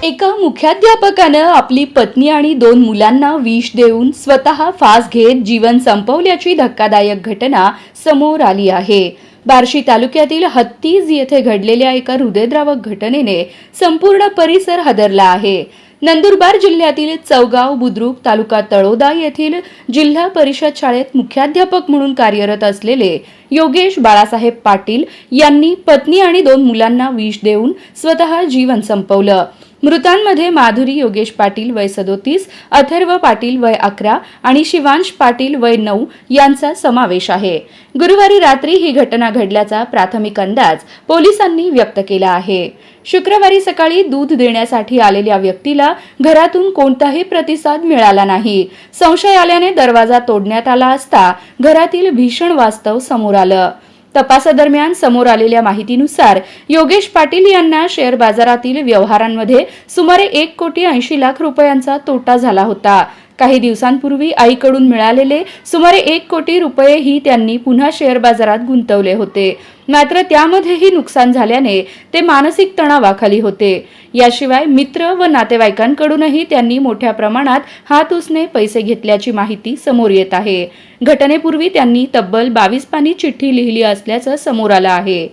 एका मुख्याध्यापकानं आपली पत्नी आणि 2 मुलांना विष देऊन स्वतः फास घेत जीवन संपवल्याची धक्कादायक घटना समोर आली आहे. बार्शी तालुक्यातील हत्तीज येथे घडलेल्या एका हृदयद्रावक घटनेने संपूर्ण परिसर हादरला आहे. नंदुरबार जिल्ह्यातील चौगाव बुद्रुक तालुका तळोदा येथील जिल्हा परिषद शाळेत मुख्याध्यापक म्हणून कार्यरत असलेले योगेश बाळासाहेब पाटील यांनी पत्नी आणि 2 मुलांना विष देऊन स्वतः जीवन संपवलं. मृतांमध्ये माधुरी योगेश पाटील वय 37, अथर्व पाटील वय 11 आणि शिवांश पाटील वय 9 यांचा समावेश आहे. गुरुवारी रात्री ही घटना घडल्याचा प्राथमिक अंदाज पोलिसांनी व्यक्त केला आहे. शुक्रवारी सकाळी दूध देण्यासाठी आलेल्या व्यक्तीला घरातून कोणताही प्रतिसाद मिळाला नाही. संशय आल्याने दरवाजा तोडण्यात आला असता घरातील भीषण वास्तव समोर आलं. तपासादरम्यान समोर आलेल्या माहितीनुसार योगेश पाटील यांना शेअर बाजारातील व्यवहारांमध्ये सुमारे 1,80,00,000 रुपयांचा तोटा झाला होता. काही दिवसांपूर्वी आईकडून मिळालेले सुमारे 1 कोटी रुपयेही त्यांनी पुन्हा शेअर बाजारात गुंतवले होते. मात्र त्यामध्येही नुकसान झाल्याने ते मानसिक तणावाखाली होते. याशिवाय मित्र व नातेवाईकांकडूनही त्यांनी मोठ्या प्रमाणात हात उसने पैसे घेतल्याची माहिती समोर येत आहे. घटनेपूर्वी त्यांनी तब्बल 22 पानी चिठ्ठी लिहिली असल्याचं समोर आलं आहे.